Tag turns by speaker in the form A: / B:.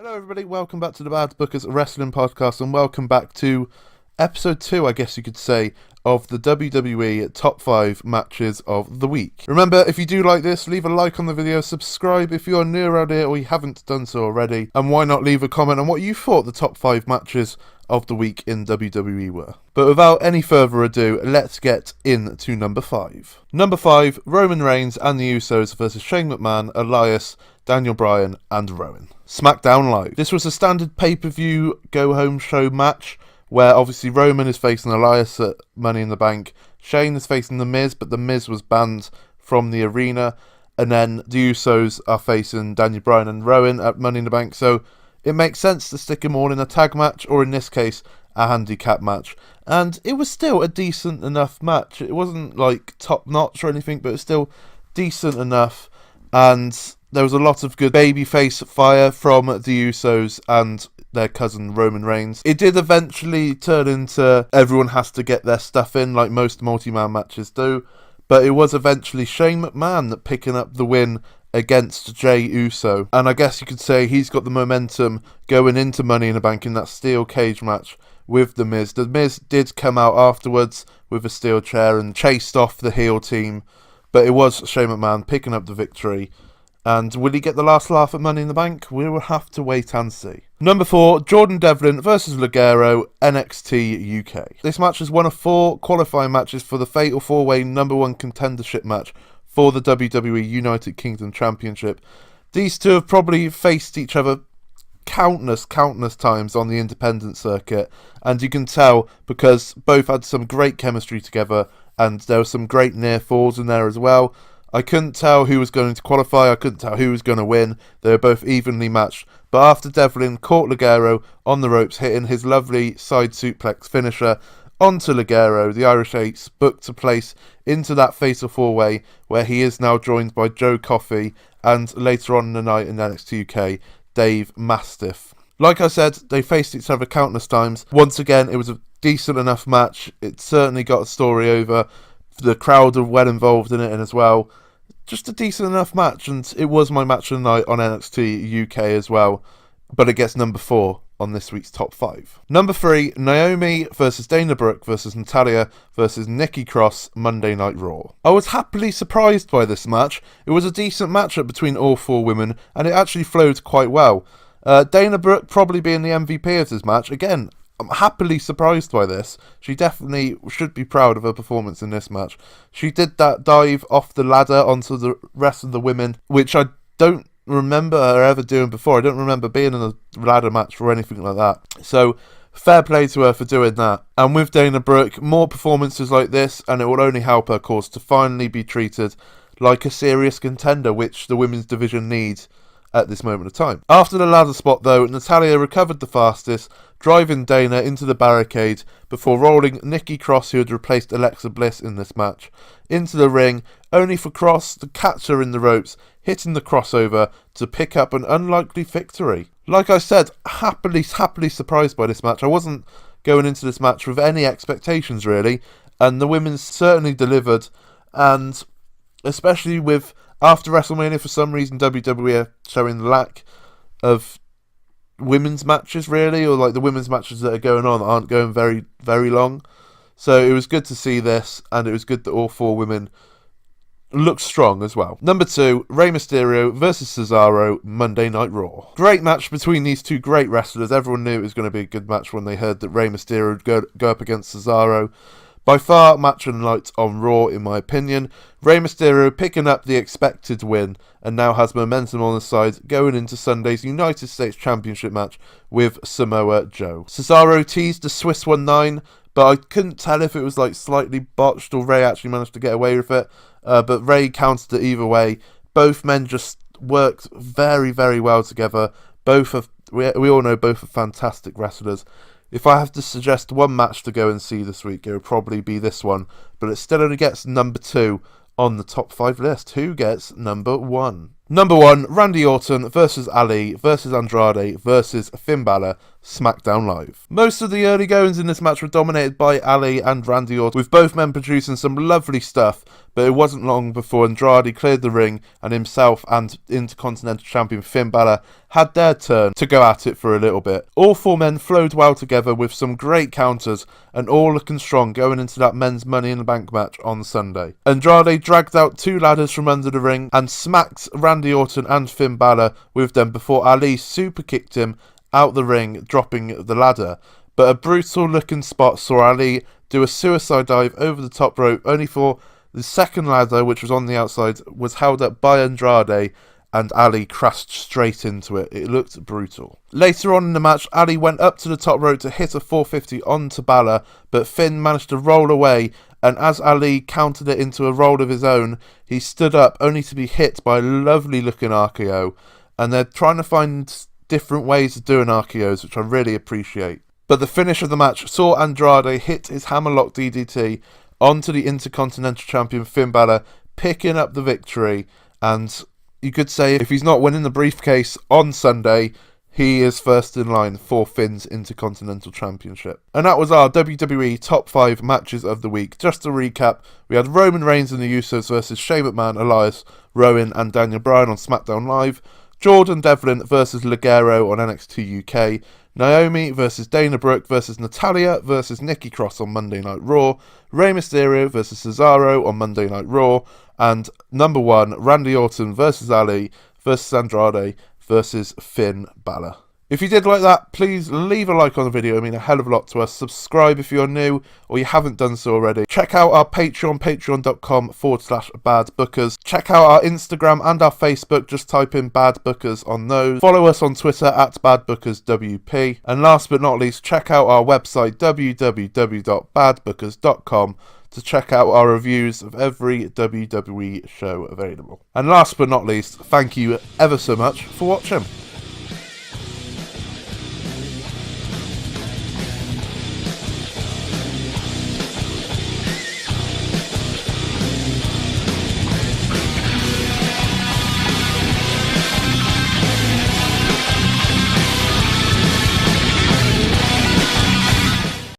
A: Hello everybody, welcome back to the Bad Bookers Wrestling Podcast and welcome back to episode 2, I guess you could say, of the WWE Top 5 Matches of the Week. Remember, if you do like this, leave a like on the video, subscribe if you are new around here or you haven't done so already, and why not leave a comment on what you thought the top 5 matches of the week in WWE were. But without any further ado, let's get into number 5. Number 5, Roman Reigns and the Usos versus Shane McMahon, Elias, Daniel Bryan and Rowan. Smackdown Live. This was a standard pay-per-view go-home show match where obviously Roman is facing Elias at Money in the Bank, Shane is facing The Miz, but The Miz was banned from the arena, and then the Usos are facing Daniel Bryan and Rowan at Money in the Bank, so it makes sense to stick them all in a tag match, or in this case, a handicap match. And it was still a decent enough match. It wasn't like top-notch or anything, but it was still decent enough, and there was a lot of good babyface fire from the Usos and their cousin Roman Reigns. It did eventually turn into everyone has to get their stuff in, like most multi-man matches do, but it was eventually Shane McMahon that picking up the win against Jey Uso, and I guess you could say he's got the momentum going into Money in the Bank in that steel cage match with The Miz. The Miz did come out afterwards with a steel chair and chased off the heel team, but it was Shane McMahon picking up the victory. And will he get the last laugh at Money in the Bank? We will have to wait and see. Number 4, Jordan Devlin versus Ligero, NXT UK. This match is one of 4 qualifying matches for the Fatal 4-Way number 1 contendership match for the WWE United Kingdom Championship. These two have probably faced each other countless times on the independent circuit, and you can tell because both had some great chemistry together, and there were some great near falls in there as well. I couldn't tell who was going to qualify, I couldn't tell who was going to win. They were both evenly matched. But after Devlin caught Ligero on the ropes, hitting his lovely side suplex finisher onto Ligero, the Irish Ace booked a place into that Fatal 4-Way, where he is now joined by Joe Coffey and later on in the night in NXT UK, Dave Mastiff. Like I said, they faced each other countless times. Once again, it was a decent enough match. It certainly got a story over. The crowd are well involved in it and as well. Just a decent enough match, and it was my match of the night on NXT UK as well, but it gets number 4 on this week's top 5. Number 3, Naomi versus Dana Brooke versus Natalya versus Nikki Cross, Monday Night Raw. I was happily surprised by this match. It was a decent matchup between all 4 women, and it actually flowed quite well. Dana Brooke probably being the MVP of this match. Again, I'm happily surprised by this. She definitely should be proud of her performance in this match. She did that dive off the ladder onto the rest of the women, which I don't remember her ever doing before. I don't remember being in a ladder match or anything like that. So, fair play to her for doing that. And with Dana Brooke, more performances like this, and it will only help her cause to finally be treated like a serious contender, which the women's division needs at this moment of time. After the ladder spot though, Natalya recovered the fastest, driving Dana into the barricade before rolling Nikki Cross, who had replaced Alexa Bliss in this match, into the ring, only for Cross to catch her in the ropes, hitting the crossover to pick up an unlikely victory. Like I said, happily surprised by this match. I wasn't going into this match with any expectations really, and the women certainly delivered, and especially with after WrestleMania, for some reason, WWE are showing the lack of women's matches, really, or like the women's matches that are going on aren't going very, very long. So it was good to see this, and it was good that all 4 women looked strong as well. Number 2, Rey Mysterio versus Cesaro, Monday Night Raw. Great match between these 2 great wrestlers. Everyone knew it was going to be a good match when they heard that Rey Mysterio would go up against Cesaro. By far, match of the night on Raw, in my opinion. Rey Mysterio picking up the expected win and now has momentum on his side going into Sunday's United States Championship match with Samoa Joe. Cesaro teased the Swiss 1-9, but I couldn't tell if it was like slightly botched or Rey actually managed to get away with it. But Rey countered it either way. Both men just worked very, very well together. We all know both are fantastic wrestlers. If I have to suggest one match to go and see this week, it would probably be this one. But it still only gets number 2 on the top 5 list. Who gets number 1? Number 1, Randy Orton versus Ali versus Andrade versus Finn Balor, Smackdown Live. Most of the early goings in this match were dominated by Ali and Randy Orton, with both men producing some lovely stuff, but it wasn't long before Andrade cleared the ring and himself and Intercontinental Champion Finn Balor had their turn to go at it for a little bit. All four men flowed well together with some great counters and all looking strong going into that men's Money in the Bank match on Sunday. Andrade dragged out 2 ladders from under the ring and smacked Randy Orton and Finn Balor with them before Ali super kicked him out the ring, dropping the ladder. But a brutal looking spot saw Ali do a suicide dive over the top rope, only for the second ladder, which was on the outside, was held up by Andrade and Ali crashed straight into it. It looked brutal. Later on in the match, Ali went up to the top rope to hit a 450 onto Balor, but Finn managed to roll away, and as Ali countered it into a roll of his own, he stood up only to be hit by a lovely looking RKO, and they're trying to find different ways of doing RKOs, which I really appreciate. But the finish of the match saw Andrade hit his hammerlock DDT onto the Intercontinental Champion Finn Balor, picking up the victory, and you could say if he's not winning the briefcase on Sunday, he is first in line for Finn's Intercontinental Championship. And that was our WWE Top 5 Matches of the Week. Just to recap, we had Roman Reigns and the Usos versus Shane McMahon, Elias, Rowan and Daniel Bryan on Smackdown Live, Jordan Devlin versus Ligero on NXT UK, Naomi versus Dana Brooke versus Natalia versus Nikki Cross on Monday Night Raw, Rey Mysterio versus Cesaro on Monday Night Raw, and number 1, Randy Orton versus Ali versus Andrade versus Finn Balor. If you did like that, please leave a like on the video. It means a hell of a lot to us. Subscribe if you're new or you haven't done so already. Check out our Patreon, patreon.com/badbookers. Check out our Instagram and our Facebook. Just type in Bad Bookers on those. Follow us on Twitter at BadBookersWP. And last but not least, check out our website www.badbookers.com to check out our reviews of every WWE show available. And last but not least, thank you ever so much for watching.